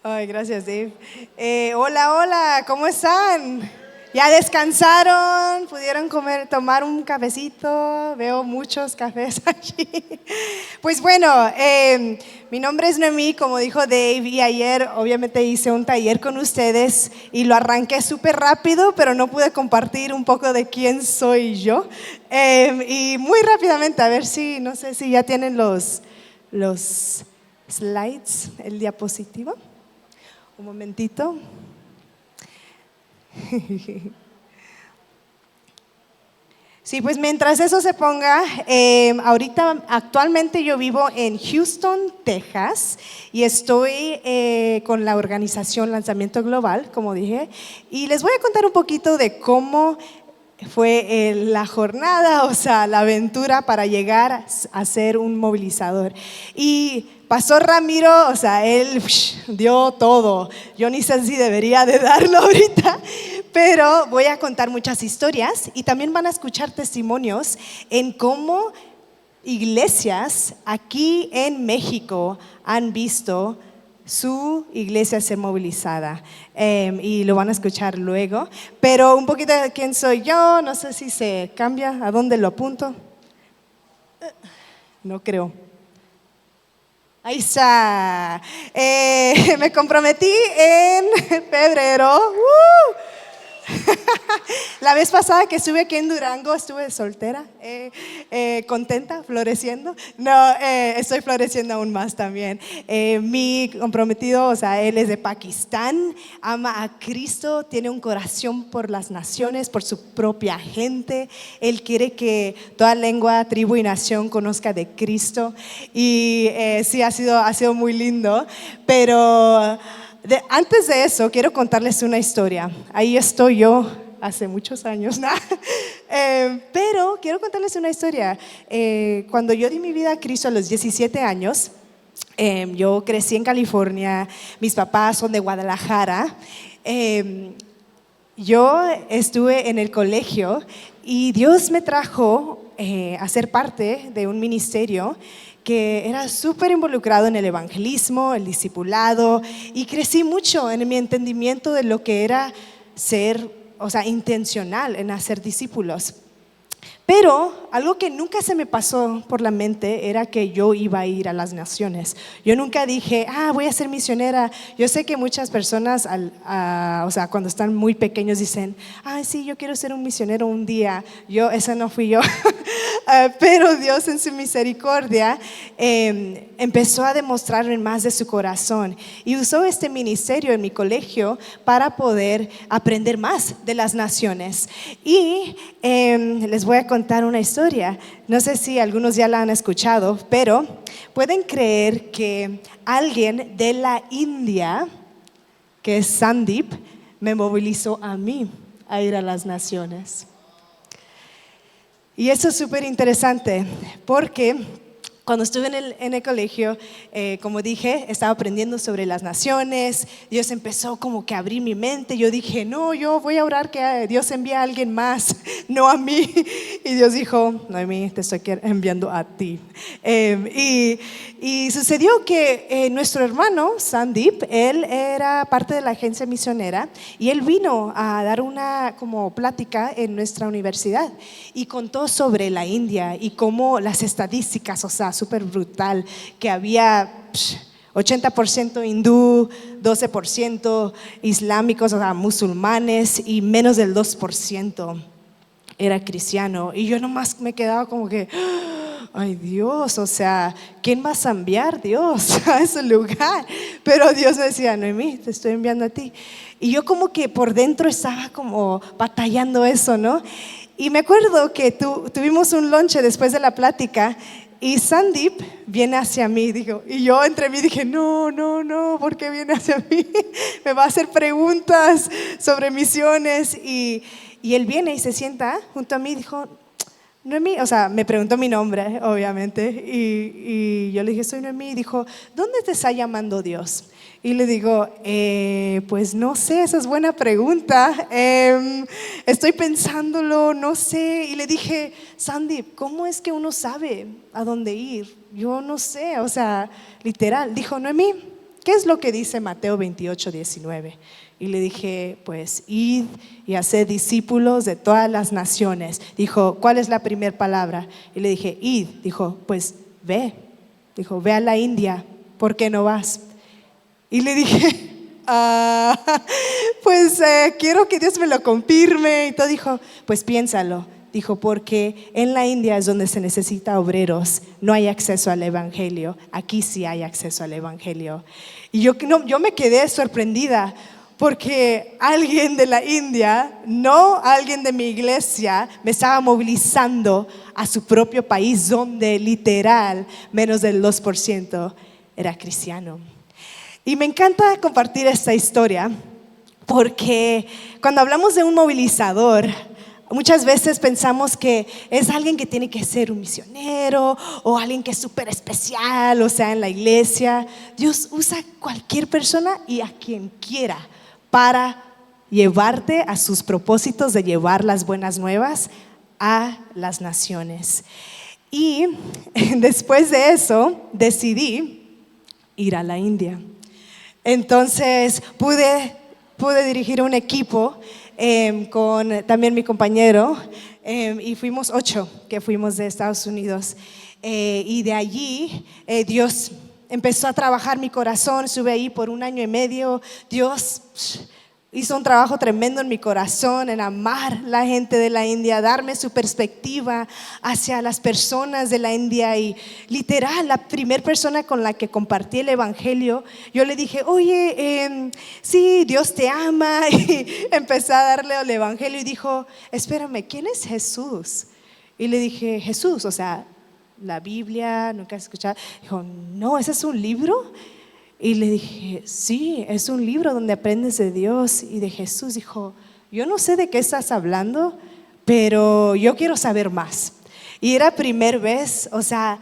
Ay, gracias, Dave. Hola, hola, ¿cómo están? ¿Ya descansaron? ¿Pudieron tomar un cafecito? Veo muchos cafés aquí. Pues bueno, mi nombre es Noemí, como dijo Dave, y ayer obviamente hice un taller con ustedes y lo arranqué súper rápido, pero no pude compartir un poco de quién soy yo. Y muy rápidamente, a ver si, no sé si ya tienen los slides, el diapositivo. Un momentito. Sí, pues mientras eso se ponga, actualmente yo vivo en Houston, Texas, y estoy con la organización Lanzamiento Global, como dije, y les voy a contar un poquito de cómo fue la jornada, o sea, la aventura para llegar a ser un movilizador. Y Pastor Ramiro, o sea, él dio todo. Yo ni sé si debería de darlo ahorita, pero voy a contar muchas historias y también van a escuchar testimonios en cómo iglesias aquí en México han visto su iglesia ser movilizada, y lo van a escuchar luego. Pero un poquito de quién soy yo, no sé si se cambia, ¿a dónde lo apunto? No creo. Ahí está. Me comprometí en febrero. La vez pasada que estuve aquí en Durango, estuve soltera, contenta, floreciendo. No, estoy floreciendo aún más también. Mi comprometido, o sea, él es de Pakistán, ama a Cristo, tiene un corazón por las naciones, por su propia gente. Él quiere que toda lengua, tribu y nación conozca de Cristo. Y sí, ha sido muy lindo, pero antes de eso, quiero contarles una historia. Ahí estoy yo, hace muchos años, ¿no? Pero quiero contarles una historia. Cuando yo di mi vida a Cristo a los 17 años, yo crecí en California, mis papás son de Guadalajara. Yo estuve en el colegio y Dios me trajo a ser parte de un ministerio que era súper involucrado en el evangelismo, el discipulado, y crecí mucho en mi entendimiento de lo que era ser, o sea, intencional en hacer discípulos. Pero algo que nunca se me pasó por la mente era que yo iba a ir a las naciones. Yo nunca dije, voy a ser misionera. Yo sé que muchas personas, o sea, cuando están muy pequeños dicen, sí, yo quiero ser un misionero un día. Esa no fui yo. Pero Dios en su misericordia empezó a demostrarme más de su corazón y usó este ministerio en mi colegio para poder aprender más de las naciones. Y les voy a contar una historia. No sé si algunos ya la han escuchado, pero pueden creer que alguien de la India, que es Sandeep, me movilizó a mí a ir a las naciones. Y eso es súper interesante porque cuando estuve en el colegio, como dije, estaba aprendiendo sobre las naciones. Dios empezó como que a abrir mi mente. Yo dije, no, yo voy a orar que Dios envíe a alguien más, no a mí. Y Dios dijo, Noemí, te estoy enviando a ti. Y sucedió que nuestro hermano Sandeep, él era parte de la agencia misionera y él vino a dar una como plática en nuestra universidad y contó sobre la India y cómo las estadísticas, o sea, súper brutal, que había 80% hindú, 12% islámicos, o sea, musulmanes, y menos del 2% era cristiano. Y yo nomás me quedaba como que, ay Dios, o sea, ¿quién va a enviar Dios a ese lugar? Pero Dios me decía, Noemí, te estoy enviando a ti. Y yo como que por dentro estaba como batallando eso, ¿no? Y me acuerdo que tuvimos un lonche después de la plática y Sandeep viene hacia mí, dijo, y yo entre mí dije, no, ¿por qué viene hacia mí? Me va a hacer preguntas sobre misiones. Y él viene y se sienta junto a mí y dijo, Noemí, o sea, me preguntó mi nombre, obviamente, y yo le dije, soy Noemí, y dijo, ¿dónde te está llamando Dios? Y le digo, pues no sé, esa es buena pregunta, estoy pensándolo, no sé. Y le dije, Sandy, ¿cómo es que uno sabe a dónde ir? Yo no sé, o sea, literal. Dijo, Noemí, ¿qué es lo que dice Mateo 28:19? Y le dije, pues, id y haced discípulos de todas las naciones. Dijo, ¿cuál es la primera palabra? Y le dije, id. Dijo, pues, ve. Dijo, ve a la India, ¿por qué no vas? Y le dije, pues quiero que Dios me lo confirme. Y todo. Dijo, pues piénsalo. Dijo, porque en la India es donde se necesita obreros, no hay acceso al evangelio, aquí sí hay acceso al evangelio. Y yo me quedé sorprendida, porque alguien de la India, no alguien de mi iglesia, me estaba movilizando a su propio país, donde literal menos del 2% era cristiano. Y me encanta compartir esta historia, porque cuando hablamos de un movilizador, muchas veces pensamos que es alguien que tiene que ser un misionero o alguien que es súper especial, o sea, en la iglesia. Dios usa cualquier persona y a quien quiera para llevarte a sus propósitos de llevar las buenas nuevas a las naciones. Y después de eso decidí ir a la India. Entonces pude dirigir un equipo con también mi compañero, y fuimos 8 que fuimos de Estados Unidos, y de allí Dios empezó a trabajar mi corazón. Estuve ahí por 1 año y medio. Dios hizo un trabajo tremendo en mi corazón, en amar la gente de la India, darme su perspectiva hacia las personas de la India. Y literal, la primera persona con la que compartí el evangelio, yo le dije, oye, sí, Dios te ama. Y empecé a darle el evangelio y dijo, espérame, ¿quién es Jesús? Y le dije, Jesús, o sea, la Biblia, nunca has escuchado. Dijo, no, ¿ese es un libro? Y le dije, sí, es un libro donde aprendes de Dios y de Jesús. Dijo, yo no sé de qué estás hablando, pero yo quiero saber más. Y era primera vez, o sea,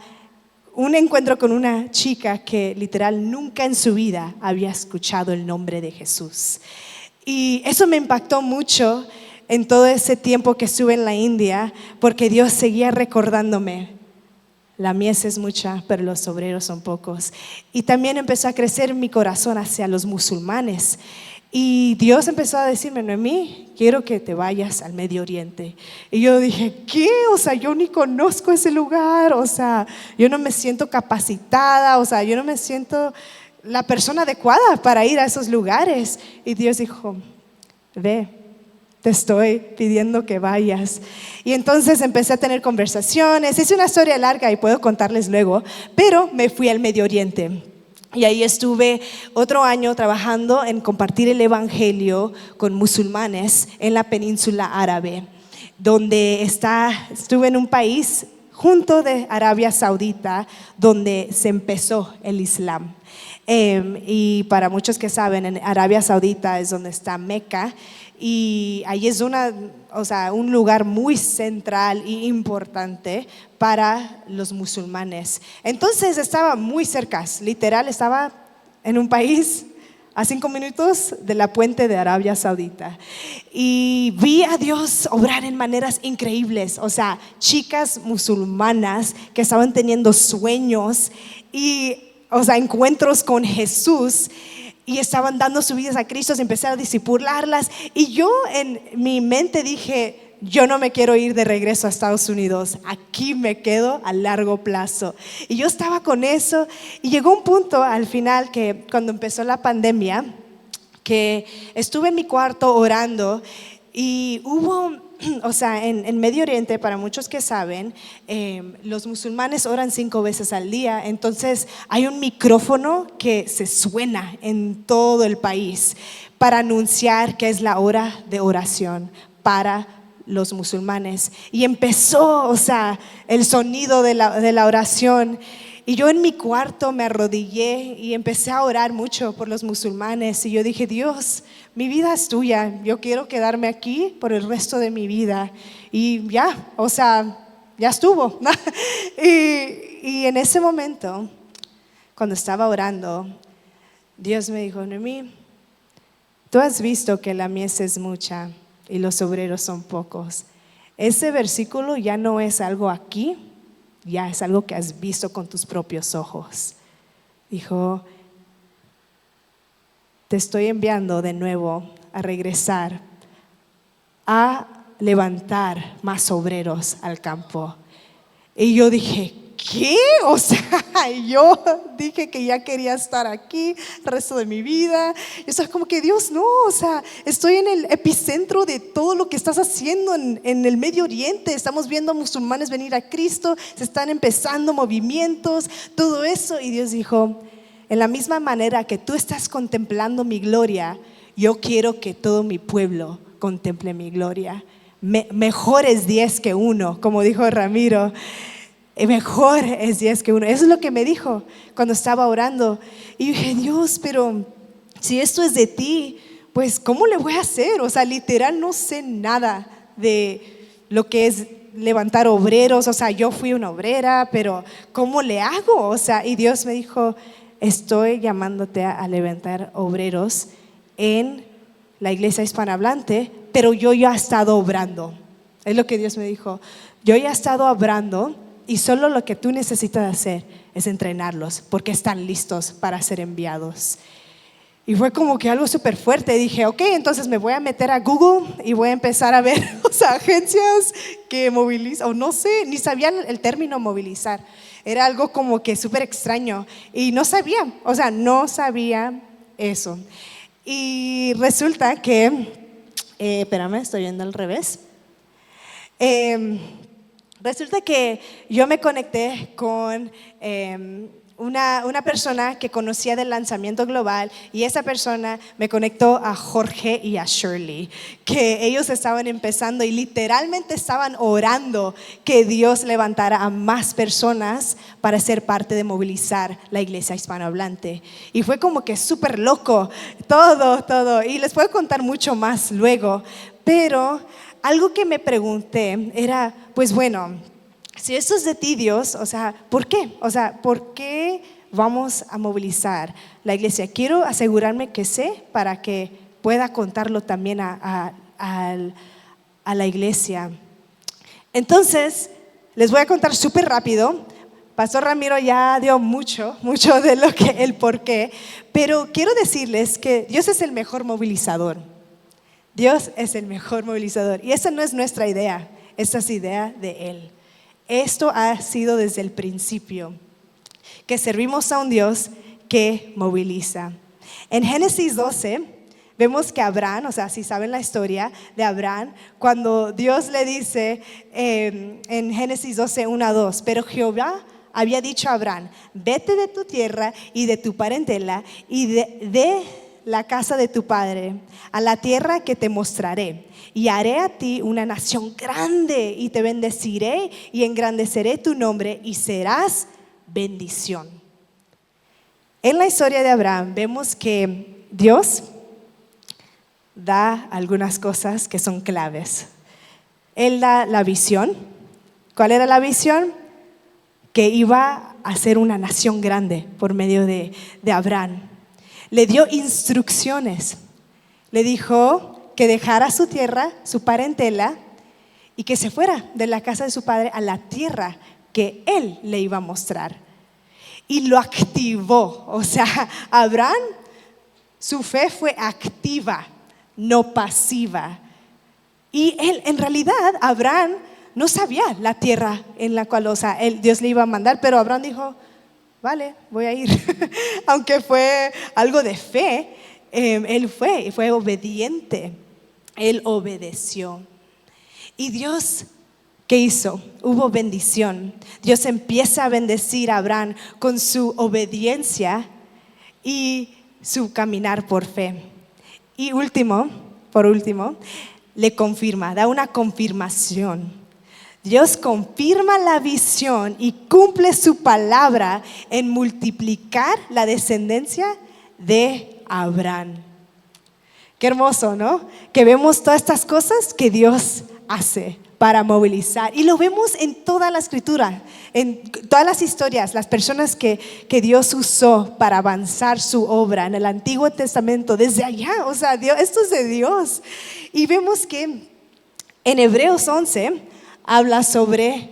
un encuentro con una chica que literal nunca en su vida había escuchado el nombre de Jesús. Y eso me impactó mucho en todo ese tiempo que estuve en la India, porque Dios seguía recordándome, la mies es mucha, pero los obreros son pocos. Y también empezó a crecer mi corazón hacia los musulmanes. Y Dios empezó a decirme, Noemí, quiero que te vayas al Medio Oriente. Y yo dije, ¿qué? O sea, yo ni conozco ese lugar. O sea, yo no me siento capacitada. O sea, yo no me siento la persona adecuada para ir a esos lugares. Y Dios dijo, ve, te estoy pidiendo que vayas. Y entonces empecé a tener conversaciones. Es una historia larga y puedo contarles luego, pero me fui al Medio Oriente. Y ahí estuve otro año trabajando en compartir el evangelio con musulmanes en la península árabe, donde estuve en un país junto de Arabia Saudita, donde se empezó el Islam. Y para muchos que saben, en Arabia Saudita es donde está Meca. Y ahí es un lugar muy central e importante para los musulmanes. Entonces estaba muy cerca, literal estaba en un país a 5 minutos de la puente de Arabia Saudita. Y vi a Dios obrar en maneras increíbles. O sea, chicas musulmanas que estaban teniendo sueños y, o sea, encuentros con Jesús, y estaban dando sus vidas a Cristo. Empecé a discipularlas y yo en mi mente dije, yo no me quiero ir de regreso a Estados Unidos, aquí me quedo a largo plazo. Y yo estaba con eso, y llegó un punto al final que cuando empezó la pandemia, que estuve en mi cuarto orando, y hubo, o sea, en Medio Oriente, para muchos que saben, los musulmanes oran 5 veces al día. Entonces hay un micrófono que se suena en todo el país para anunciar que es la hora de oración para los musulmanes. Y empezó, o sea, el sonido de la oración. Y yo en mi cuarto me arrodillé y empecé a orar mucho por los musulmanes. Y yo dije, Dios, mi vida es tuya, yo quiero quedarme aquí por el resto de mi vida. Y ya, o sea, ya estuvo. y en ese momento, cuando estaba orando, Dios me dijo, Noemí, tú has visto que la mies es mucha y los obreros son pocos. Ese versículo ya no es algo aquí, ya es algo que has visto con tus propios ojos. Dijo, te estoy enviando de nuevo a regresar, a levantar más obreros al campo. Y yo dije, ¿qué? O sea, yo dije que ya quería estar aquí el resto de mi vida. Y eso es como que Dios, no, o sea, estoy en el epicentro de todo lo que estás haciendo en el Medio Oriente. Estamos viendo a musulmanes venir a Cristo, se están empezando movimientos, todo eso. Y Dios dijo, en la misma manera que tú estás contemplando mi gloria, yo quiero que todo mi pueblo contemple mi gloria. Mejor es 10 que 1, como dijo Ramiro. Mejor es 10 que 1. Eso es lo que me dijo cuando estaba orando. Y dije, Dios, pero si esto es de ti, pues ¿cómo le voy a hacer? O sea, literal no sé nada de lo que es levantar obreros. O sea, yo fui una obrera, pero ¿cómo le hago? O sea, y Dios me dijo, estoy llamándote a levantar obreros en la iglesia hispanohablante, pero yo ya he estado obrando. Es lo que Dios me dijo. Yo ya he estado obrando y solo lo que tú necesitas hacer es entrenarlos porque están listos para ser enviados. Y fue como que algo súper fuerte. Dije, ok, entonces me voy a meter a Google y voy a empezar a ver agencias que movilizan, o no sé, ni sabían el término movilizar. Era algo como que súper extraño y no sabía, no sabía eso. Y resulta que, espérame, estoy viendo al revés. Resulta que yo me conecté con una persona que conocía del lanzamiento global, y esa persona me conectó a Jorge y a Shirley, que ellos estaban empezando y literalmente estaban orando que Dios levantara a más personas para ser parte de movilizar la iglesia hispanohablante. Y fue como que súper loco, todo, y les puedo contar mucho más luego, pero algo que me pregunté era, pues bueno, si esto es de ti, Dios, ¿por qué? ¿Por qué vamos a movilizar la iglesia? Quiero asegurarme que sé para que pueda contarlo también a la iglesia. Entonces, les voy a contar súper rápido. Pastor Ramiro ya dio mucho de lo que el por qué, pero quiero decirles que Dios es el mejor movilizador. Dios es el mejor movilizador y esa no es nuestra idea, esta es idea de Él. Esto ha sido desde el principio, que servimos a un Dios que moviliza. En Génesis 12 vemos que Abraham, si saben la historia de Abraham, cuando Dios le dice en Génesis 12, 1 a 2, pero Jehová había dicho a Abraham, vete de tu tierra y de tu parentela y de la casa de tu padre a la tierra que te mostraré, y haré a ti una nación grande y te bendeciré y engrandeceré tu nombre y serás bendición. En la historia de Abraham vemos que Dios da algunas cosas que son claves. Él da la visión. ¿Cuál era la visión? Que iba a ser una nación grande por medio de Abraham. Le dio instrucciones. Le dijo que dejara su tierra, su parentela, y que se fuera de la casa de su padre a la tierra que él le iba a mostrar. Y lo activó. Abraham, su fe fue activa, no pasiva. Y él, en realidad, Abraham no sabía la tierra en la cual, Dios le iba a mandar, pero Abraham dijo, vale, voy a ir. Aunque fue algo de fe, él fue obediente. Él obedeció. Y Dios, ¿qué hizo? Hubo bendición. Dios empieza a bendecir a Abraham con su obediencia y su caminar por fe. Y por último, le confirma, da una confirmación. Dios confirma la visión y cumple su palabra en multiplicar la descendencia de Abraham. Qué hermoso, ¿no? Que vemos todas estas cosas que Dios hace para movilizar. Y lo vemos en toda la escritura, en todas las historias, las personas que Dios usó para avanzar su obra en el Antiguo Testamento, desde allá, o sea, Dios, esto es de Dios. Y vemos que en Hebreos 11 habla sobre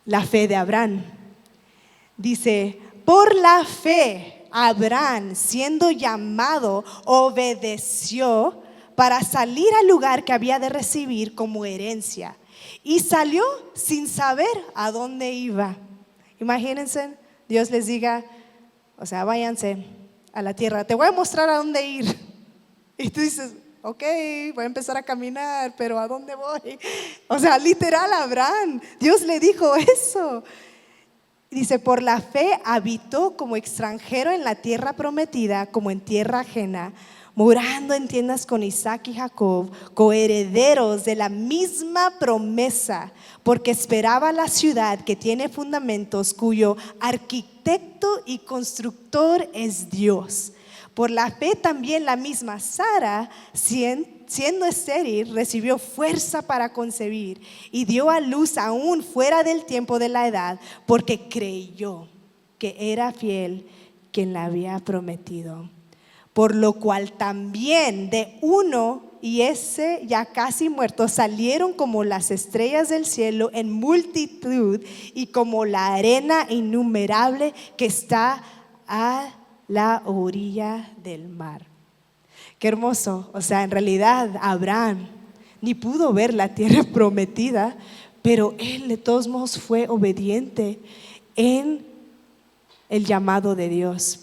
la fe de Abraham. Dice, por la fe, Abraham, siendo llamado, obedeció para salir al lugar que había de recibir como herencia. Y salió sin saber a dónde iba. Imagínense, Dios les diga, o sea, váyanse a la tierra, te voy a mostrar a dónde ir. Y tú dices, ok, voy a empezar a caminar, pero ¿a dónde voy? O sea, literal, Abraham, Dios le dijo eso. Dice, por la fe habitó como extranjero en la tierra prometida, como en tierra ajena, morando en tiendas con Isaac y Jacob, coherederos de la misma promesa, porque esperaba la ciudad que tiene fundamentos, cuyo arquitecto y constructor es Dios. Por la fe también la misma Sara, siendo estéril, recibió fuerza para concebir y dio a luz aún fuera del tiempo de la edad, porque creyó que era fiel quien la había prometido. Por lo cual también de uno, y ese ya casi muerto, salieron como las estrellas del cielo en multitud y como la arena innumerable que está a la orilla del mar. Qué hermoso. O sea, en realidad Abraham ni pudo ver la tierra prometida, pero él de todos modos fue obediente en el llamado de Dios.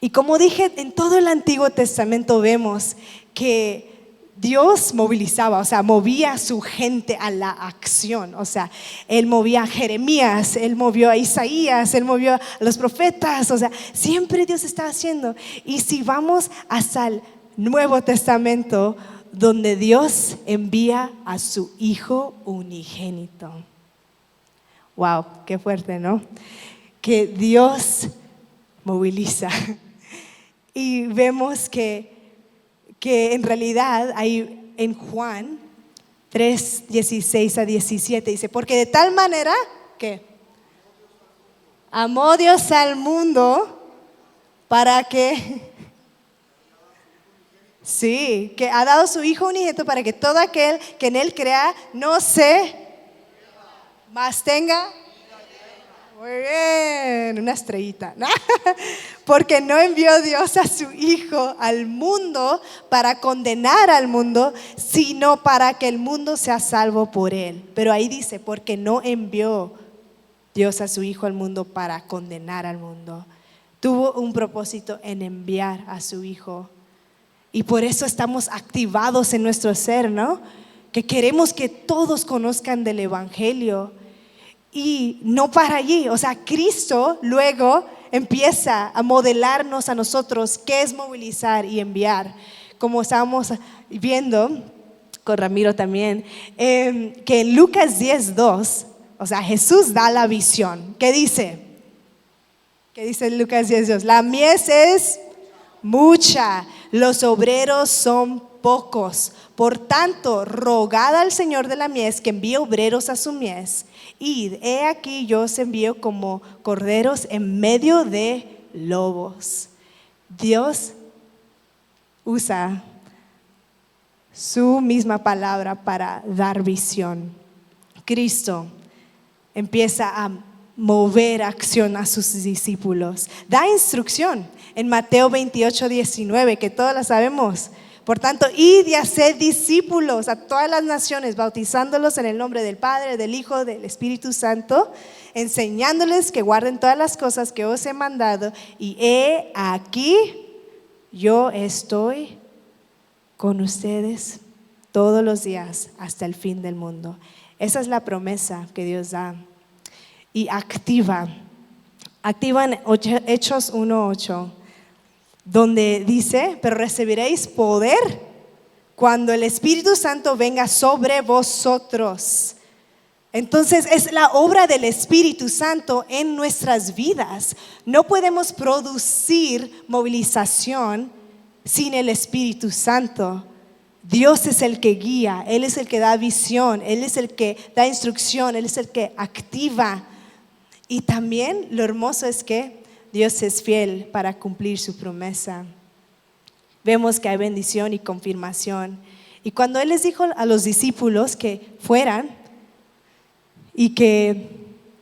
Y como dije, en todo el Antiguo Testamento vemos que Dios movilizaba, o sea, movía a su gente a la acción. O sea, Él movía a Jeremías, Él movió a Isaías, Él movió a los profetas. O sea, siempre Dios estaba haciendo. Y si vamos hasta el Nuevo Testamento, donde Dios envía a su Hijo unigénito. Wow, qué fuerte, ¿no? Que Dios moviliza. Y vemos que en realidad ahí en Juan 3, 16 a 17 dice, porque de tal manera que amó Dios al mundo para que, sí, que ha dado su Hijo unigénito para que todo aquel que en Él crea no se más tenga. Muy bien, una estrellita, ¿no? Porque no envió Dios a su Hijo al mundo para condenar al mundo, sino para que el mundo sea salvo por Él. Pero ahí dice, porque no envió Dios a su Hijo al mundo para condenar al mundo. Tuvo un propósito en enviar a su Hijo. Y por eso estamos activados en nuestro ser, ¿no? Que queremos que todos conozcan del Evangelio. Y no para allí, o sea, Cristo luego empieza a modelarnos a nosotros qué es movilizar y enviar. Como estábamos viendo con Ramiro también, que en Lucas 10:2, o sea, Jesús da la visión. ¿Qué dice? ¿Qué dice en Lucas 10:2? La mies es mucha, los obreros son pocos. Por tanto, rogad al Señor de la mies que envíe obreros a su mies. Id, he aquí yo os envío como corderos en medio de lobos. Dios usa su misma palabra para dar visión. Cristo empieza a mover acción a sus discípulos. Da instrucción en Mateo 28:19, que todos la sabemos. Por tanto, id y haced discípulos a todas las naciones, bautizándolos en el nombre del Padre, del Hijo, del Espíritu Santo, enseñándoles que guarden todas las cosas que os he mandado. Y he aquí, yo estoy con ustedes todos los días hasta el fin del mundo. Esa es la promesa que Dios da. Y activa en Hechos 1:8. Donde dice, pero recibiréis poder cuando el Espíritu Santo venga sobre vosotros. Entonces es la obra del Espíritu Santo en nuestras vidas. No podemos producir movilización sin el Espíritu Santo. Dios es el que guía, Él es el que da visión, Él es el que da instrucción, Él es el que activa. Y también lo hermoso es que Dios es fiel para cumplir su promesa. Vemos que hay bendición y confirmación. Y cuando Él les dijo a los discípulos que fueran y que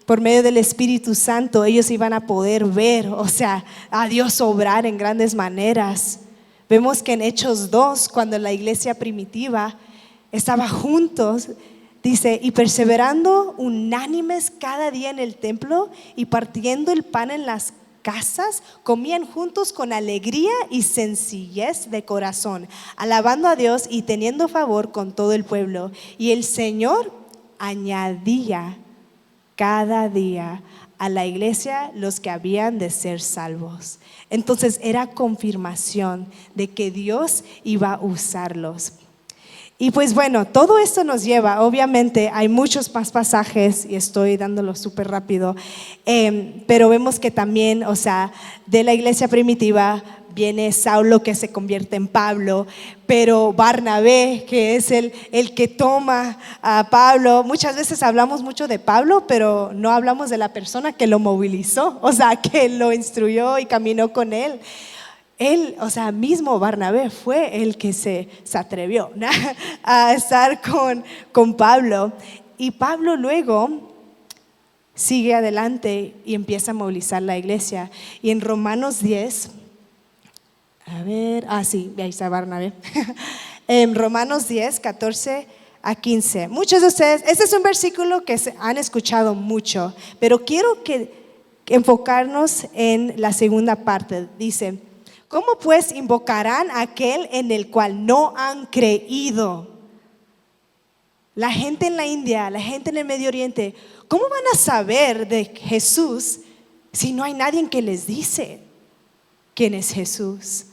por medio del Espíritu Santo ellos iban a poder ver, o sea, a Dios obrar en grandes maneras. Vemos que en Hechos 2, cuando la iglesia primitiva estaba juntos, dice, y perseverando unánimes cada día en el templo y partiendo el pan en las casas, comían juntos con alegría y sencillez de corazón, alabando a Dios y teniendo favor con todo el pueblo. Y el Señor añadía cada día a la iglesia los que habían de ser salvos. Entonces era confirmación de que Dios iba a usarlos. Y pues bueno, todo esto nos lleva, obviamente hay muchos más pasajes y estoy dándolo súper rápido, pero vemos que también, o sea, de la iglesia primitiva viene Saulo que se convierte en Pablo, pero Barnabé, que es el que toma a Pablo. Muchas veces hablamos mucho de Pablo, pero no hablamos de la persona que lo movilizó, o sea, que lo instruyó y caminó con él. Él, o sea, mismo Barnabé fue el que se atrevió, ¿no?, a estar con Pablo. Y Pablo luego sigue adelante y empieza a movilizar la iglesia. Y en Romanos 10, ahí está Barnabé. En Romanos 10, 14 a 15. Muchos de ustedes, este es un versículo que han escuchado mucho, pero quiero enfocarnos en la segunda parte. Dice, ¿cómo pues invocarán a aquel en el cual no han creído? La gente en la India, la gente en el Medio Oriente, ¿cómo van a saber de Jesús si no hay nadie que les dice quién es Jesús?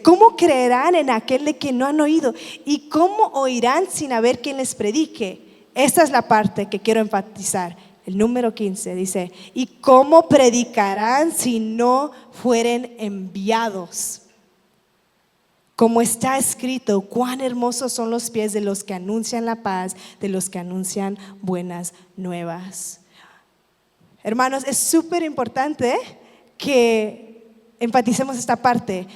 ¿Cómo creerán en aquel de que no han oído? ¿Y cómo oirán sin haber quien les predique? Esta es la parte que quiero enfatizar. El número 15 dice, ¿y cómo predicarán si no fueren enviados? Como está escrito, cuán hermosos son los pies de los que anuncian la paz, de los que anuncian buenas nuevas. Hermanos, es súper importante que enfaticemos esta parte.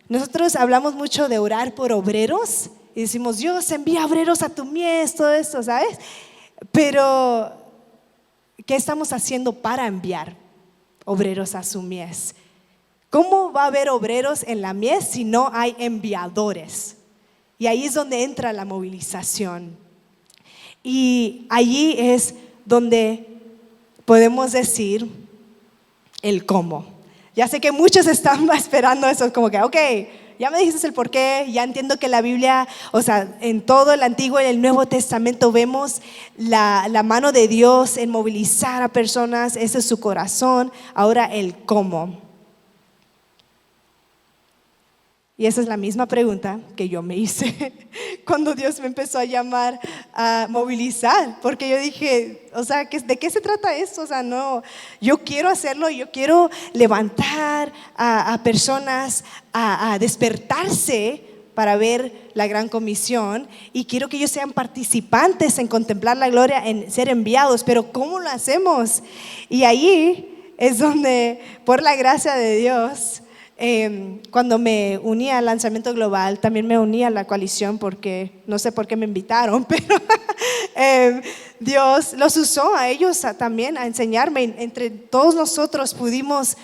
Nosotros hablamos mucho de orar por obreros y decimos, Dios envía obreros a tu mies, todo esto, ¿sabes? Pero ¿qué estamos haciendo para enviar obreros a su mies? ¿Cómo va a haber obreros en la mies si no hay enviadores? Y ahí es donde entra la movilización. Y allí es donde podemos decir el cómo. Ya sé que muchos están esperando eso, como que, ok, ya me dijiste el por qué, ya entiendo que la Biblia, o sea, en todo el Antiguo y el Nuevo Testamento vemos la mano de Dios en movilizar a personas, ese es su corazón. Ahora el cómo. Y esa es la misma pregunta que yo me hice cuando Dios me empezó a llamar a movilizar, porque yo dije, o sea, ¿de qué se trata esto? O sea, no, yo quiero hacerlo, yo quiero levantar a personas a despertarse para ver la gran comisión y quiero que ellos sean participantes en contemplar la gloria, en ser enviados, pero ¿cómo lo hacemos? Y ahí es donde, por la gracia de Dios, cuando me uní al lanzamiento global, también me uní a la coalición porque no sé por qué me invitaron, pero Dios los usó a ellos también a enseñarme. Entre todos nosotros pudimos,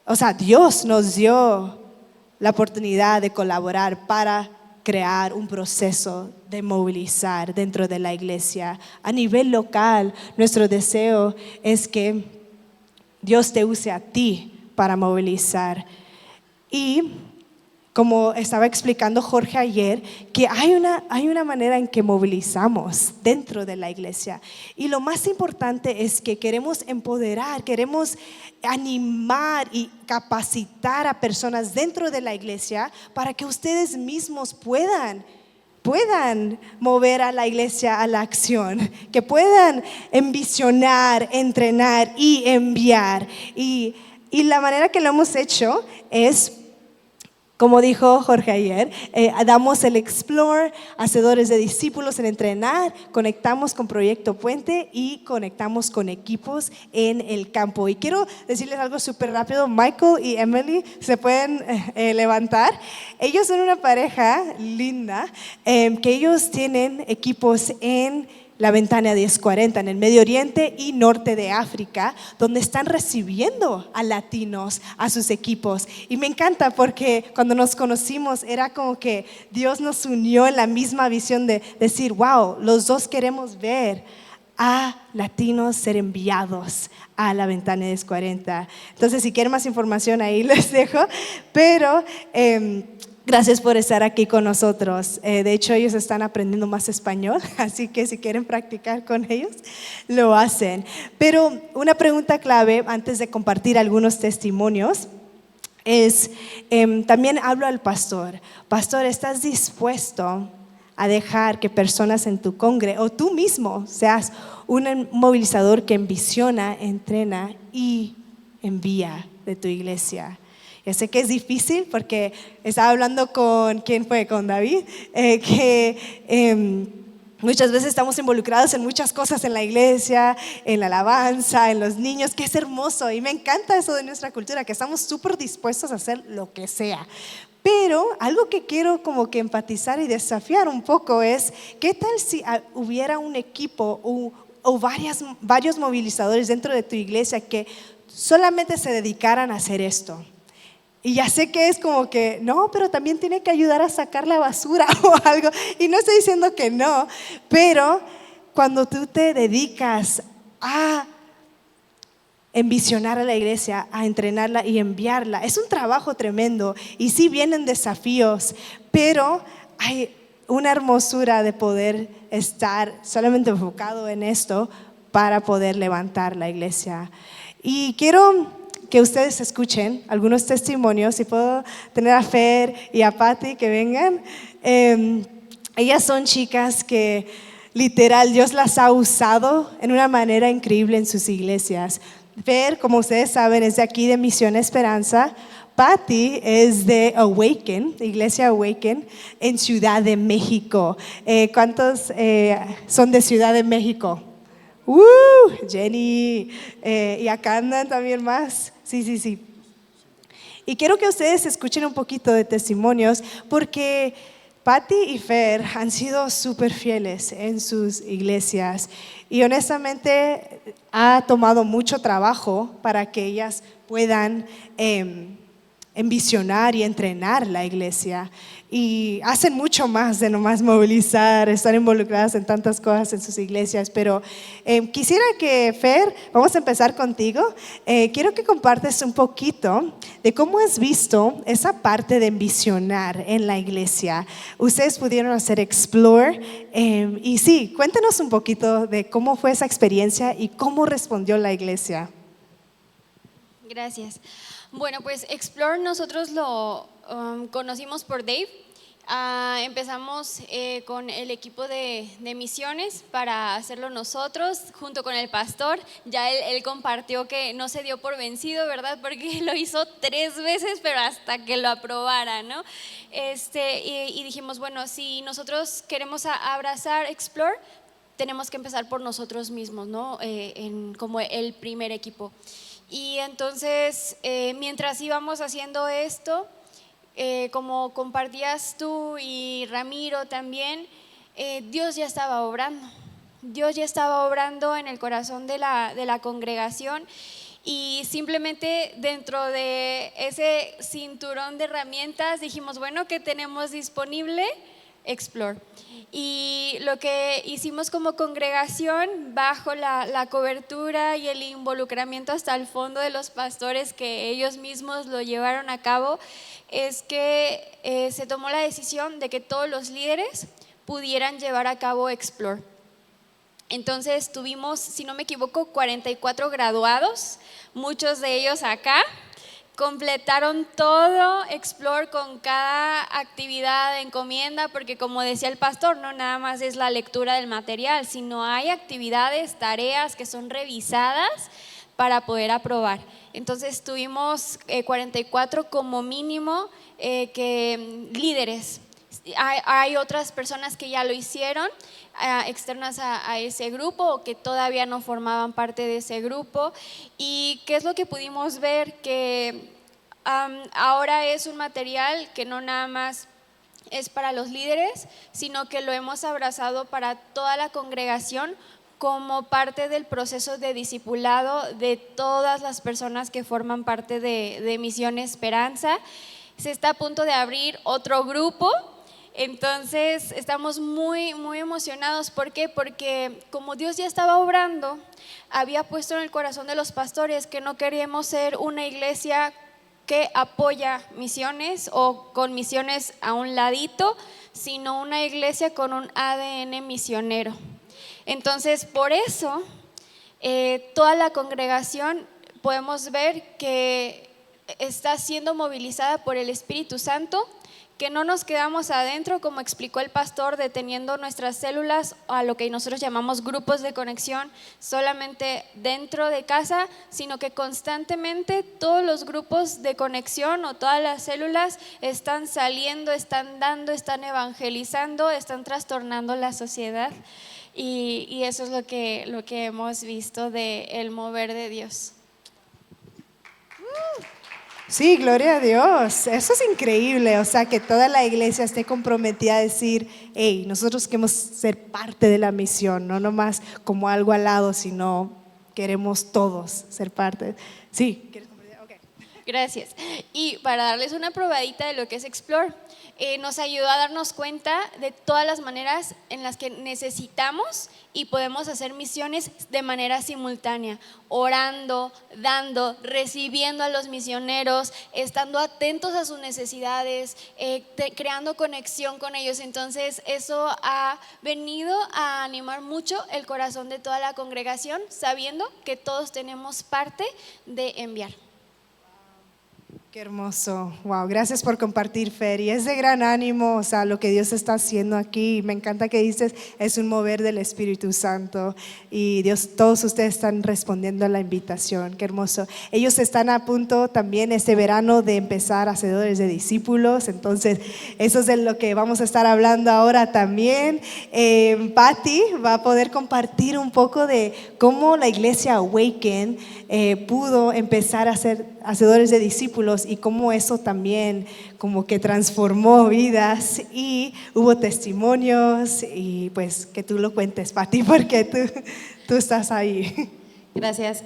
o sea, Dios nos dio la oportunidad de colaborar para crear un proceso de movilizar dentro de la iglesia. A nivel local, nuestro deseo es que Dios te use a ti para movilizar. Y como estaba explicando Jorge ayer, que hay una manera en que movilizamos dentro de la iglesia. Y lo más importante es que queremos empoderar, queremos animar y capacitar a personas dentro de la iglesia para que ustedes mismos puedan mover a la iglesia a la acción, que puedan envisionar, entrenar y enviar. Y la manera que lo hemos hecho es Como dijo Jorge ayer, damos el Explore, hacedores de discípulos en entrenar, conectamos con Proyecto Puente y conectamos con equipos en el campo. Y quiero decirles algo súper rápido, Michael y Emily se pueden levantar. Ellos son una pareja linda, que ellos tienen equipos en la Ventana 1040 en el Medio Oriente y norte de África, donde están recibiendo a latinos a sus equipos. Y me encanta porque cuando nos conocimos era como que Dios nos unió en la misma visión de decir, wow, los dos queremos ver a latinos ser enviados a la Ventana 1040. Entonces, si quieren más información ahí les dejo, pero gracias por estar aquí con nosotros. De hecho, ellos están aprendiendo más español, así que si quieren practicar con ellos, lo hacen. Pero una pregunta clave antes de compartir algunos testimonios es, también hablo al pastor. Pastor, ¿estás dispuesto a dejar que personas en tu congre o tú mismo seas un movilizador que envisiona, entrena y envía de tu iglesia? Yo sé que es difícil porque estaba hablando ¿quién fue? Con David, que muchas veces estamos involucrados en muchas cosas en la iglesia, en la alabanza, en los niños, que es hermoso y me encanta eso de nuestra cultura, que estamos súper dispuestos a hacer lo que sea. Pero algo que quiero como que enfatizar y desafiar un poco es, ¿qué tal si hubiera un equipo o varios movilizadores dentro de tu iglesia que solamente se dedicaran a hacer esto? Y ya sé que es como que, no, pero también tiene que ayudar a sacar la basura o algo. Y no estoy diciendo que no, pero cuando tú te dedicas a envisionar a la iglesia, a entrenarla y enviarla, es un trabajo tremendo. Y sí vienen desafíos, pero hay una hermosura de poder estar solamente enfocado en esto para poder levantar la iglesia. Y quiero que ustedes escuchen algunos testimonios, si puedo tener a Fer y a Patty que vengan. Ellas son chicas que literal Dios las ha usado en una manera increíble en sus iglesias. Fer, como ustedes saben, es de aquí de Misión Esperanza. Patty es de Awaken, Iglesia Awaken, en Ciudad de México. ¿Cuántos son de Ciudad de México? Jenny, y acá andan también más. Sí. Y quiero que ustedes escuchen un poquito de testimonios porque Patty y Fer han sido súper fieles en sus iglesias y honestamente ha tomado mucho trabajo para que ellas puedan envisionar y entrenar la iglesia. Y hacen mucho más de nomás movilizar, están involucradas en tantas cosas en sus iglesias, pero quisiera que Fer, vamos a empezar contigo, quiero que compartes un poquito de cómo has visto esa parte de envisionar en la iglesia. Ustedes pudieron hacer Explore y sí, cuéntanos un poquito de cómo fue esa experiencia y cómo respondió la iglesia. Gracias. Bueno, pues Explore nosotros lo conocimos por Dave. Empezamos con el equipo de misiones para hacerlo nosotros, junto con el pastor. Ya él compartió que no se dio por vencido, ¿verdad? Porque lo hizo 3 veces, pero hasta que lo aprobara, ¿no? Y dijimos, bueno, si nosotros queremos abrazar Explore, tenemos que empezar por nosotros mismos, ¿no? Como el primer equipo. Y entonces, mientras íbamos haciendo esto, como compartías tú y Ramiro también, Dios ya estaba obrando. Dios ya estaba obrando en el corazón de la congregación y simplemente dentro de ese cinturón de herramientas dijimos, bueno, ¿qué tenemos disponible? Explore. Y lo que hicimos como congregación, bajo la cobertura y el involucramiento hasta el fondo de los pastores que ellos mismos lo llevaron a cabo, es que se tomó la decisión de que todos los líderes pudieran llevar a cabo Explore. Entonces tuvimos, si no me equivoco, 44 graduados, muchos de ellos acá. Completaron todo Explore con cada actividad de encomienda, porque como decía el pastor, no nada más es la lectura del material, sino hay actividades, tareas que son revisadas para poder aprobar. Entonces tuvimos 44 como mínimo líderes. Hay otras personas que ya lo hicieron, externas a ese grupo o que todavía no formaban parte de ese grupo. ¿Y qué es lo que pudimos ver? Que ahora es un material que no nada más es para los líderes, sino que lo hemos abrazado para toda la congregación como parte del proceso de discipulado de todas las personas que forman parte de Misión Esperanza. Se está a punto de abrir otro grupo, entonces estamos muy, muy emocionados. ¿Por qué? Porque como Dios ya estaba obrando, había puesto en el corazón de los pastores que no queríamos ser una iglesia que apoya misiones o con misiones a un ladito, sino una iglesia con un ADN misionero. Entonces, por eso, toda la congregación podemos ver que está siendo movilizada por el Espíritu Santo, que no nos quedamos adentro, como explicó el pastor, deteniendo nuestras células a lo que nosotros llamamos grupos de conexión solamente dentro de casa, sino que constantemente todos los grupos de conexión o todas las células están saliendo, están dando, están evangelizando, están trastornando la sociedad. Y eso es lo que hemos visto del mover de Dios. Sí, gloria a Dios. Eso es increíble. O sea, que toda la iglesia esté comprometida a decir, hey, nosotros queremos ser parte de la misión, no nomás como algo al lado, sino queremos todos ser parte. Sí, ¿quieres compartir? Okay. Gracias. Y para darles una probadita de lo que es Explore, nos ayudó a darnos cuenta de todas las maneras en las que necesitamos y podemos hacer misiones de manera simultánea, orando, dando, recibiendo a los misioneros, estando atentos a sus necesidades, creando conexión con ellos. Entonces eso ha venido a animar mucho el corazón de toda la congregación, sabiendo que todos tenemos parte de enviar. Qué hermoso, wow, gracias por compartir, Fer, y es de gran ánimo, o sea, lo que Dios está haciendo aquí. Me encanta que dices, es un mover del Espíritu Santo y Dios, todos ustedes están respondiendo a la invitación. Qué hermoso. Ellos están a punto también este verano de empezar hacedores de discípulos, entonces eso es de lo que vamos a estar hablando ahora también. Patty va a poder compartir un poco de cómo la iglesia Awaken pudo empezar a ser hacedores de discípulos y cómo eso también como que transformó vidas y hubo testimonios. Y pues que tú lo cuentes, Pati, porque tú estás ahí. Gracias.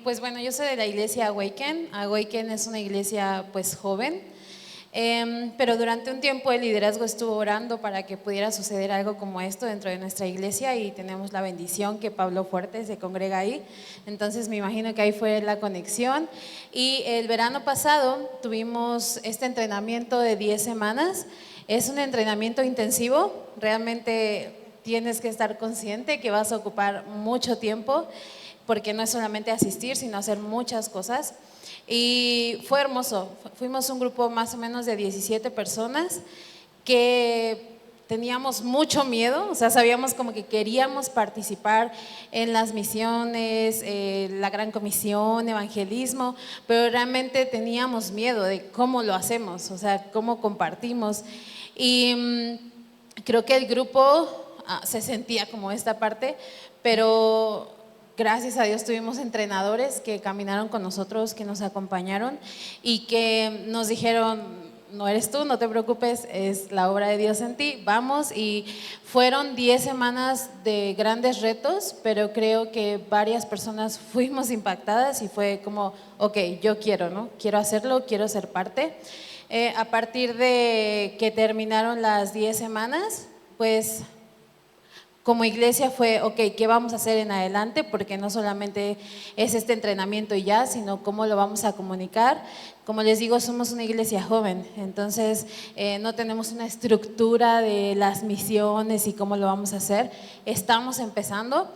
Pues bueno, yo soy de la iglesia Awaken. Awaken es una iglesia pues joven, pero durante un tiempo el liderazgo estuvo orando para que pudiera suceder algo como esto dentro de nuestra iglesia, y tenemos la bendición que Pablo Fuerte se congrega ahí. Entonces me imagino que ahí fue la conexión. Y el verano pasado tuvimos este entrenamiento de 10 semanas. Es un entrenamiento intensivo, realmente tienes que estar consciente que vas a ocupar mucho tiempo, porque no es solamente asistir, sino hacer muchas cosas. Y fue hermoso. Fuimos un grupo más o menos de 17 personas que teníamos mucho miedo, o sea, sabíamos como que queríamos participar en las misiones, la Gran Comisión, evangelismo, pero realmente teníamos miedo de cómo lo hacemos, o sea, cómo compartimos. Y creo que el grupo se sentía como esta parte, pero gracias a Dios tuvimos entrenadores que caminaron con nosotros, que nos acompañaron y que nos dijeron, no eres tú, no te preocupes, es la obra de Dios en ti, vamos. Y fueron 10 semanas de grandes retos, pero creo que varias personas fuimos impactadas y fue como, ok, yo quiero, ¿no? Quiero hacerlo, quiero ser parte. A partir de que terminaron las 10 semanas, pues como iglesia fue, ok, ¿qué vamos a hacer en adelante? Porque no solamente es este entrenamiento y ya, sino cómo lo vamos a comunicar. Como les digo, somos una iglesia joven, entonces no tenemos una estructura de las misiones y cómo lo vamos a hacer. Estamos empezando,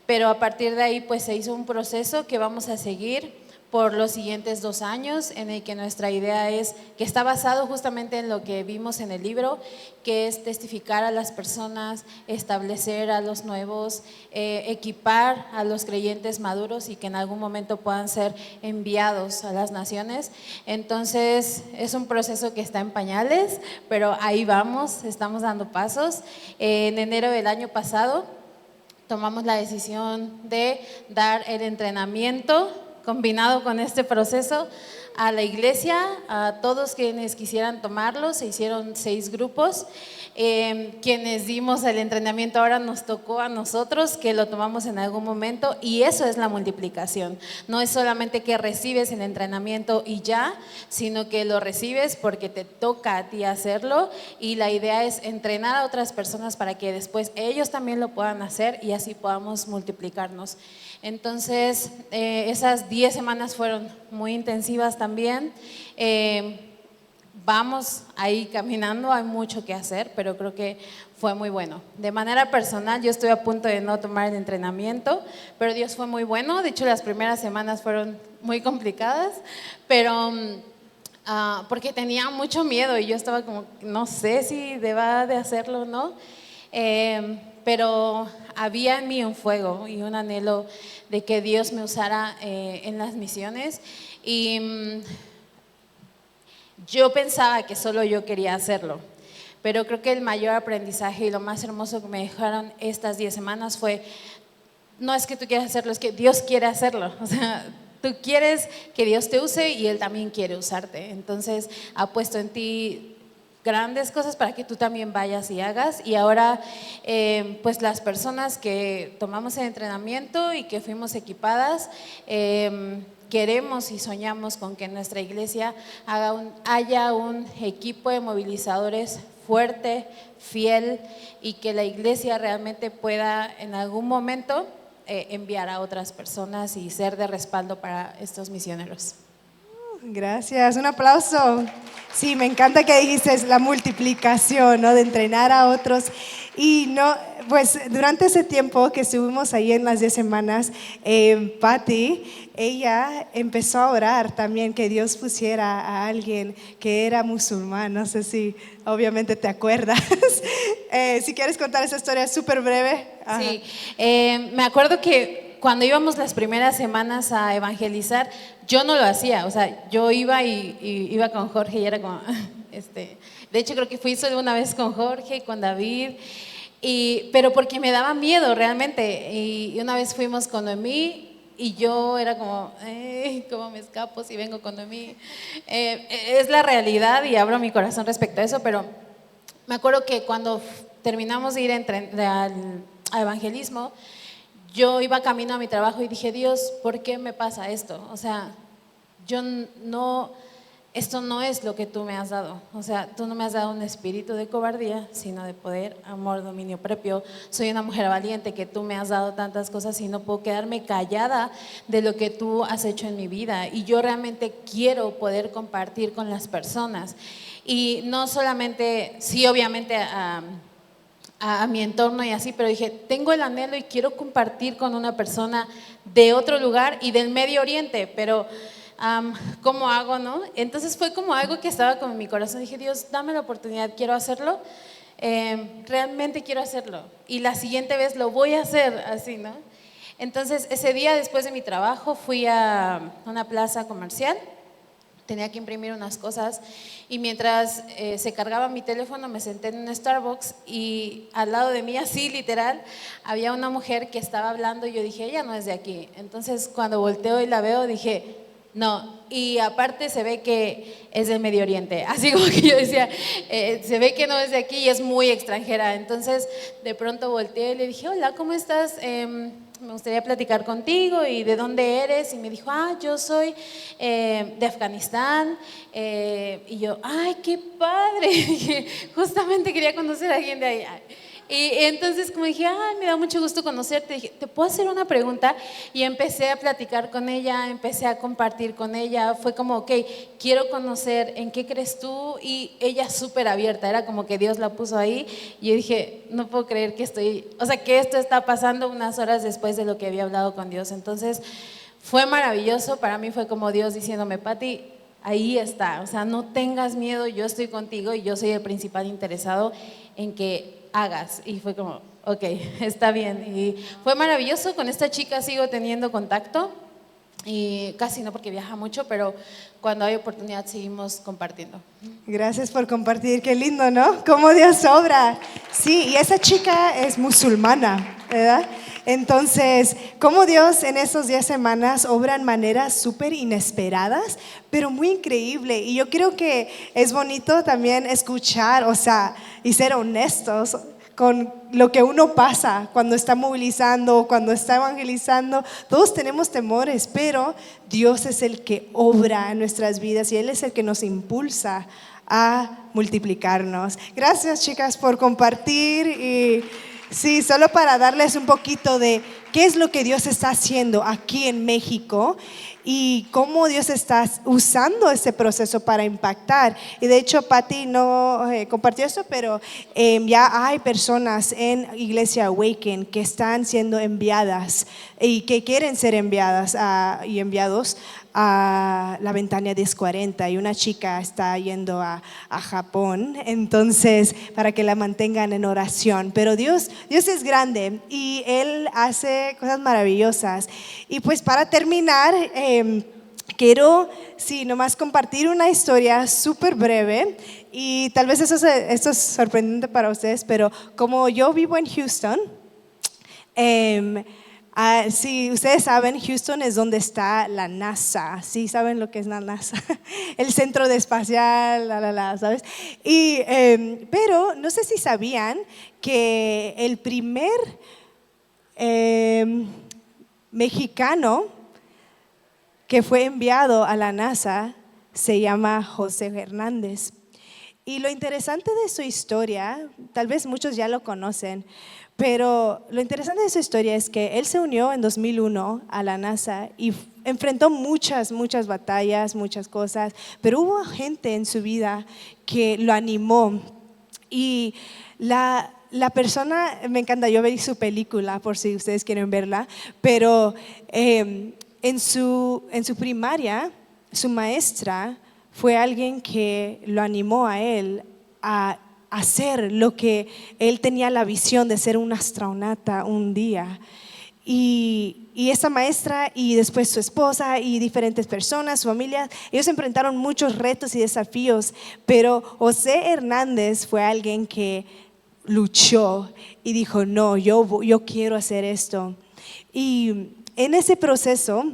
pero a partir de ahí pues se hizo un proceso que vamos a seguir por los siguientes 2 años, en el que nuestra idea es, que está basado justamente en lo que vimos en el libro, que es testificar a las personas, establecer a los nuevos, equipar a los creyentes maduros y que en algún momento puedan ser enviados a las naciones. Entonces es un proceso que está en pañales, pero ahí vamos, estamos dando pasos. En enero del año pasado tomamos la decisión de dar el entrenamiento combinado con este proceso a la iglesia, a todos quienes quisieran tomarlo. Se hicieron 6 grupos. Quienes dimos el entrenamiento ahora nos tocó a nosotros que lo tomamos en algún momento, y eso es la multiplicación. No es solamente que recibes el entrenamiento y ya, sino que lo recibes porque te toca a ti hacerlo, y la idea es entrenar a otras personas para que después ellos también lo puedan hacer y así podamos multiplicarnos. Entonces, esas 10 semanas fueron muy intensivas también. Vamos ahí caminando, hay mucho que hacer, pero creo que fue muy bueno. De manera personal, yo estoy a punto de no tomar el entrenamiento, pero Dios fue muy bueno. De hecho, las primeras semanas fueron muy complicadas, pero porque tenía mucho miedo y yo estaba como, no sé si deba de hacerlo o no. Pero había en mí un fuego y un anhelo de que Dios me usara en las misiones, y yo pensaba que solo yo quería hacerlo, pero creo que el mayor aprendizaje y lo más hermoso que me dejaron estas 10 semanas fue, no es que tú quieras hacerlo, es que Dios quiere hacerlo. O sea, tú quieres que Dios te use y Él también quiere usarte. Entonces ha puesto en ti grandes cosas para que tú también vayas y hagas. Y ahora pues las personas que tomamos el entrenamiento y que fuimos equipadas, queremos y soñamos con que en nuestra iglesia haya un equipo de movilizadores fuerte, fiel, y que la iglesia realmente pueda en algún momento enviar a otras personas y ser de respaldo para estos misioneros. Gracias, un aplauso. Sí, me encanta que dijiste la multiplicación, ¿no? De entrenar a otros. Y no, pues durante ese tiempo que estuvimos ahí en las 10 semanas, Patty, ella empezó a orar también que Dios pusiera a alguien que era musulmán. No sé si obviamente te acuerdas. Si quieres contar esa historia súper breve. Ajá. Sí, me acuerdo que cuando íbamos las primeras semanas a evangelizar, yo no lo hacía. O sea, yo iba y iba con Jorge y era como, de hecho creo que fui solo una vez con Jorge y con David, pero porque me daba miedo realmente. Y una vez fuimos con Noemí y yo era como, ¿cómo me escapo si vengo con Noemí? Es la realidad y abro mi corazón respecto a eso, pero me acuerdo que cuando terminamos de ir a evangelismo, yo iba camino a mi trabajo y dije, Dios, ¿por qué me pasa esto? O sea, esto no es lo que tú me has dado. O sea, tú no me has dado un espíritu de cobardía, sino de poder, amor, dominio propio. Soy una mujer valiente, que tú me has dado tantas cosas y no puedo quedarme callada de lo que tú has hecho en mi vida. Y yo realmente quiero poder compartir con las personas. Y no solamente, sí, obviamente a mi entorno y así, pero dije, tengo el anhelo y quiero compartir con una persona de otro lugar y del Medio Oriente, pero ¿cómo hago, no? Entonces fue como algo que estaba con mi corazón. Dije, Dios, dame la oportunidad, quiero hacerlo, realmente quiero hacerlo, y la siguiente vez lo voy a hacer así, ¿no? Entonces ese día, después de mi trabajo, fui a una plaza comercial. Tenía que imprimir unas cosas y mientras se cargaba mi teléfono me senté en un Starbucks y al lado de mí, así literal, había una mujer que estaba hablando y yo dije, ella no es de aquí. Entonces cuando volteo y la veo dije, no, y aparte se ve que es del Medio Oriente, así como que yo decía, se ve que no es de aquí y es muy extranjera. Entonces de pronto volteé y le dije, hola, ¿cómo estás? Me gustaría platicar contigo, y de dónde eres, y me dijo, yo soy de Afganistán, y yo, ay, qué padre, justamente quería conocer a alguien de ahí. Y entonces como dije, me da mucho gusto conocerte, dije, ¿te puedo hacer una pregunta? Y empecé a platicar con ella, empecé a compartir con ella, fue como, ok, quiero conocer en qué crees tú, y ella súper abierta, era como que Dios la puso ahí, y yo dije, no puedo creer que que esto está pasando unas horas después de lo que había hablado con Dios. Entonces Fue maravilloso, para mí fue como Dios diciéndome, Pati, ahí está, o sea, no tengas miedo, yo estoy contigo y yo soy el principal interesado en que hagas. Y fue como, ok, está bien. Y fue maravilloso, con esta chica sigo teniendo contacto, y casi no porque viaja mucho, pero cuando hay oportunidad seguimos compartiendo. Gracias por compartir, qué lindo, ¿no? Cómo Dios obra. Sí, y esa chica es musulmana, ¿verdad? Entonces, cómo Dios en esas 10 semanas obra en maneras súper inesperadas, pero muy increíble. Y yo creo que es bonito también escuchar, o sea, y ser honestos con lo que uno pasa cuando está movilizando, cuando está evangelizando. Todos tenemos temores, pero Dios es el que obra en nuestras vidas y Él es el que nos impulsa a multiplicarnos. Gracias, chicas, por compartir. Y sí, solo para darles un poquito de qué es lo que Dios está haciendo aquí en México y cómo Dios está usando ese proceso para impactar. Y de hecho, Pati no compartió esto, pero ya hay personas en Iglesia Awaken que están siendo enviadas y que quieren ser enviadas y enviados a la Ventana 1040, y una chica está yendo a Japón, entonces para que la mantengan en oración. Pero Dios es grande y Él hace cosas maravillosas. Y pues para terminar, quiero nomás compartir una historia súper breve, y tal vez esto es sorprendente para ustedes, pero como yo vivo en Houston, sí, ustedes saben, Houston es donde está la NASA. Sí, saben lo que es la NASA, el centro de espacial, ¿sabes? Pero no sé si sabían que el primer mexicano que fue enviado a la NASA se llama José Hernández. Y lo interesante de su historia, tal vez muchos ya lo conocen, pero lo interesante de su historia es que él se unió en 2001 a la NASA y enfrentó muchas batallas, muchas cosas, pero hubo gente en su vida que lo animó. Y la persona, me encanta, yo vi su película por si ustedes quieren verla, pero en su primaria, su maestra fue alguien que lo animó a él a hacer lo que él tenía la visión de ser un astronauta un día. Y esa maestra y después su esposa y diferentes personas, su familia, ellos enfrentaron muchos retos y desafíos, pero José Hernández fue alguien que luchó y dijo, no, yo quiero hacer esto. Y en ese proceso,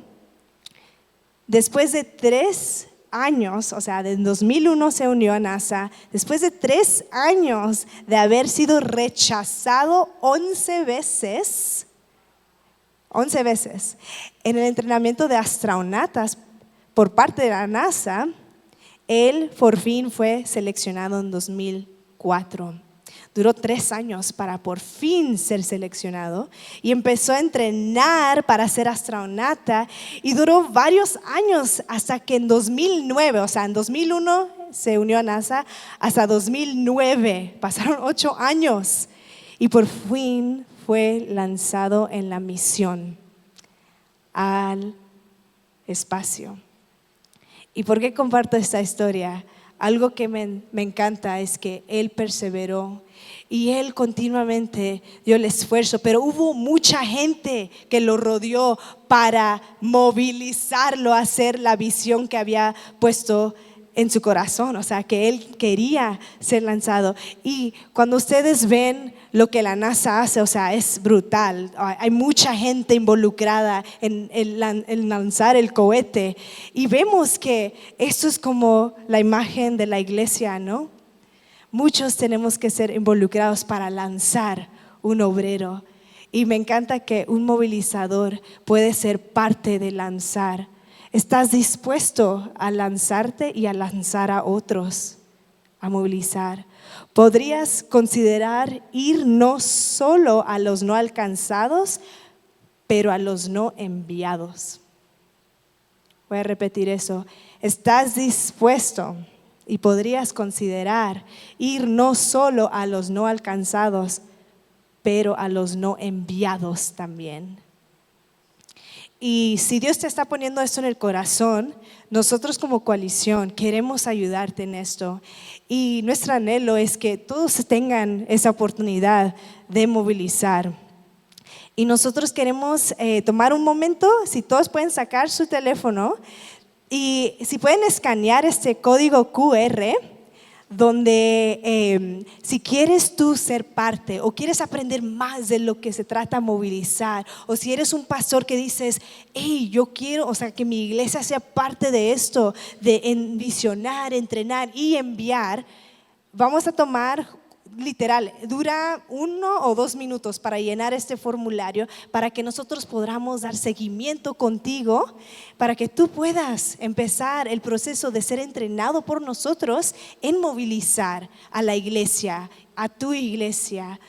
después de 3 años, o sea, en 2001 se unió a NASA, después de 3 años de haber sido rechazado 11 veces en el entrenamiento de astronautas por parte de la NASA, él por fin fue seleccionado en 2004. Duró 3 años para por fin ser seleccionado y empezó a entrenar para ser astronauta y duró varios años hasta que en 2009, o sea, en 2001 se unió a NASA, hasta 2009, pasaron 8 años y por fin fue lanzado en la misión al espacio. ¿Y por qué comparto esta historia? Algo que me encanta es que él perseveró y él continuamente dio el esfuerzo, pero hubo mucha gente que lo rodeó para movilizarlo a hacer la visión que había puesto en su corazón, o sea, que él quería ser lanzado. Y cuando ustedes ven lo que la NASA hace, o sea, es brutal. Hay mucha gente involucrada en lanzar el cohete. Y vemos que esto es como la imagen de la iglesia, ¿no? Muchos tenemos que ser involucrados para lanzar un obrero. Y me encanta que un movilizador puede ser parte de lanzar. ¿Estás dispuesto a lanzarte y a lanzar a otros, a movilizar? ¿Podrías considerar ir no solo a los no alcanzados, pero a los no enviados? Voy a repetir eso. ¿Estás dispuesto y podrías considerar ir no solo a los no alcanzados, pero a los no enviados también? Y si Dios te está poniendo esto en el corazón, nosotros como coalición queremos ayudarte en esto. Y nuestro anhelo es que todos tengan esa oportunidad de movilizar. Y nosotros queremos tomar un momento, si todos pueden sacar su teléfono y si pueden escanear este código QR, donde si quieres tú ser parte o quieres aprender más de lo que se trata movilizar, o si eres un pastor que dices, hey, yo quiero, o sea, que mi iglesia sea parte de esto, de visionar, entrenar y enviar, vamos a tomar, literal, dura 1 o 2 minutos para llenar este formulario, para que nosotros podamos dar seguimiento contigo, para que tú puedas empezar el proceso de ser entrenado por nosotros en movilizar a la iglesia, a tu iglesia.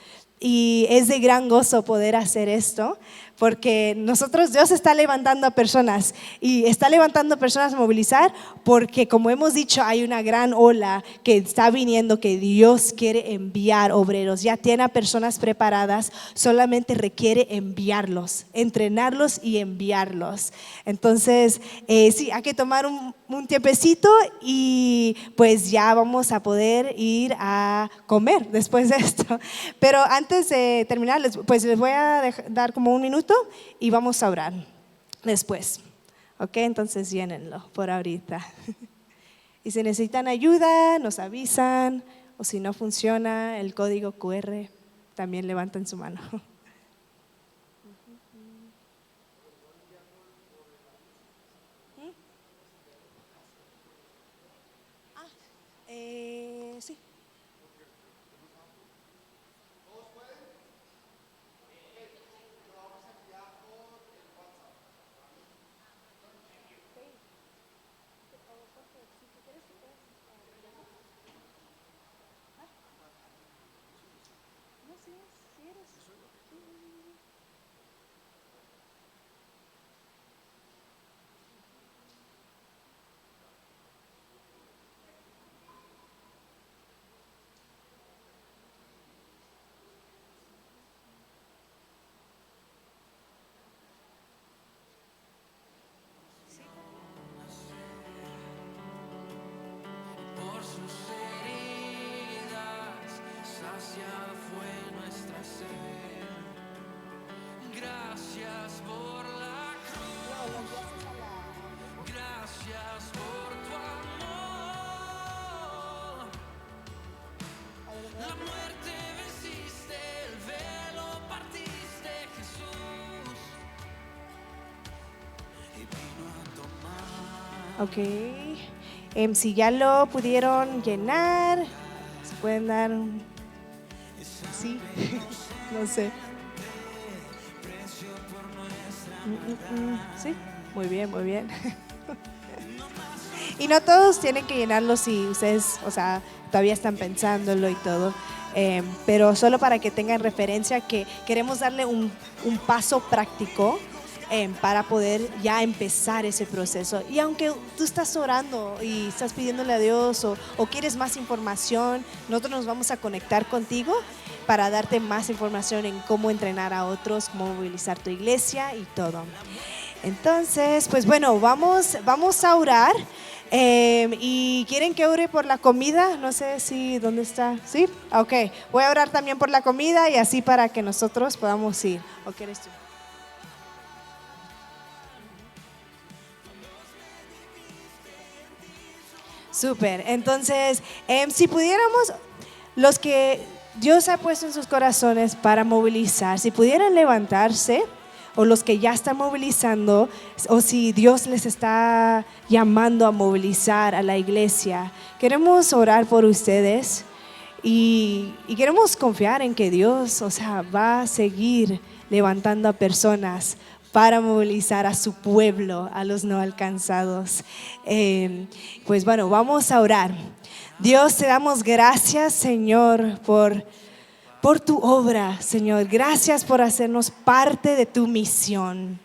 Y es de gran gozo poder hacer esto, porque Dios está levantando a personas y está levantando a personas a movilizar, porque como hemos dicho, hay una gran ola que está viniendo, que Dios quiere enviar obreros, ya tiene a personas preparadas, solamente requiere enviarlos, entrenarlos y enviarlos. Entonces, sí, hay que tomar un tiempecito y pues ya vamos a poder ir a comer después de esto. Pero antes de terminar, les voy a dar como 1 minuto y vamos a orar después. Ok, entonces llénenlo por ahorita. Y si necesitan ayuda, nos avisan, o si no funciona el código QR, también levanten su mano. Sí. Por sus heridas, saciada fue nuestra sed. Gracias por la cruz, gracias por tu amor. La muerte venciste, el velo partiste, Jesús, y vino a tomar. Ok. Si ya lo pudieron llenar, se pueden dar sí, no sé. Sí, muy bien, muy bien. Y no todos tienen que llenarlo si ustedes, o sea, todavía están pensándolo y todo. Pero solo para que tengan referencia que queremos darle un paso práctico para poder ya empezar ese proceso. Y aunque tú estás orando y estás pidiéndole a Dios o quieres más información, nosotros nos vamos a conectar contigo para darte más información en cómo entrenar a otros, cómo movilizar tu iglesia y todo. Entonces, pues bueno, vamos a orar. ¿Y quieren que ore por la comida? No sé si, ¿dónde está? ¿Sí? Ok, voy a orar también por la comida y así para que nosotros podamos ir. ¿O quieres tú? Súper, entonces, si pudiéramos, los que Dios ha puesto en sus corazones para movilizar, si pudieran levantarse, o los que ya están movilizando, o si Dios les está llamando a movilizar a la iglesia, queremos orar por ustedes y queremos confiar en que Dios, o sea, va a seguir levantando a personas para movilizar a su pueblo, a los no alcanzados. Pues bueno, vamos a orar. Dios, te damos gracias, Señor, por tu obra, Señor. Gracias por hacernos parte de tu misión.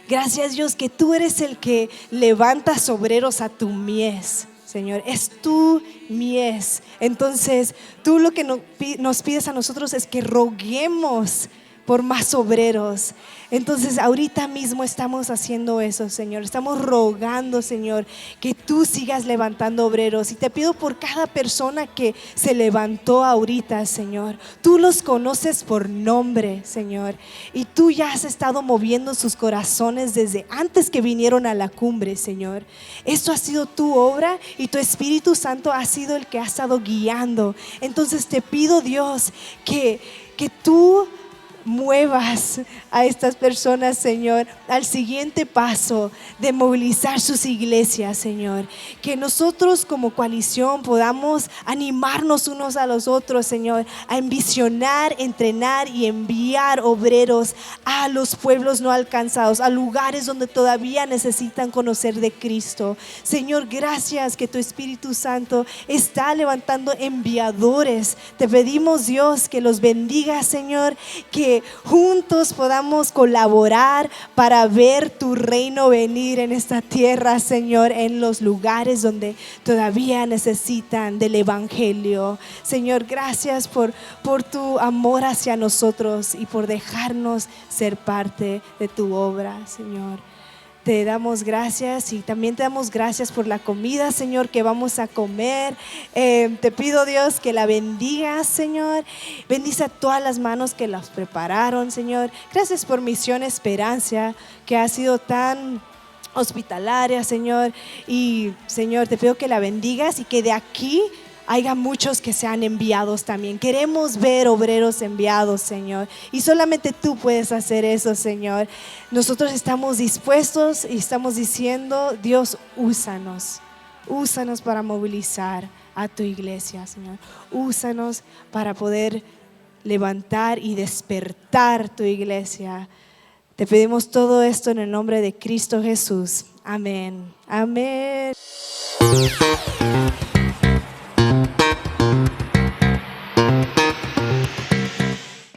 Gracias, Dios, que tú eres el que levantas obreros a tu mies, Señor. Es tu mies. Entonces, tú lo que nos pides a nosotros es que roguemos por más obreros. Entonces ahorita mismo estamos haciendo eso, Señor. Estamos rogando, Señor, que tú sigas levantando obreros. Y te pido por cada persona que se levantó ahorita, Señor. Tú los conoces por nombre, Señor. Y tú ya has estado moviendo sus corazones desde antes que vinieron a la cumbre, Señor. Esto ha sido tu obra y tu Espíritu Santo ha sido el que ha estado guiando. Entonces te pido, Dios, que tú muevas a estas personas, Señor, al siguiente paso de movilizar sus iglesias, Señor. Que nosotros como coalición podamos animarnos unos a los otros, Señor, a envisionar, entrenar y enviar obreros a los pueblos no alcanzados, a lugares donde todavía necesitan conocer de Cristo. Señor, gracias que tu Espíritu Santo está levantando enviadores. Te pedimos, Dios, que los bendiga, Señor, que juntos podamos colaborar para ver tu reino venir en esta tierra, Señor, en los lugares donde todavía necesitan del evangelio. Señor, gracias por tu amor hacia nosotros y por dejarnos ser parte de tu obra, Señor. Te damos gracias y también te damos gracias por la comida, Señor, que vamos a comer. Te pido, Dios, que la bendigas, Señor. Bendice a todas las manos que las prepararon, Señor. Gracias por Misión Esperanza, que ha sido tan hospitalaria, Señor. Y, Señor, te pido que la bendigas y que de aquí haya muchos que sean enviados también. Queremos ver obreros enviados, Señor, y solamente tú puedes hacer eso, Señor. Nosotros estamos dispuestos y estamos diciendo, Dios, úsanos para movilizar a tu iglesia, Señor. Úsanos para poder levantar y despertar tu iglesia. Te pedimos todo esto en el nombre de Cristo Jesús. Amén. Amén.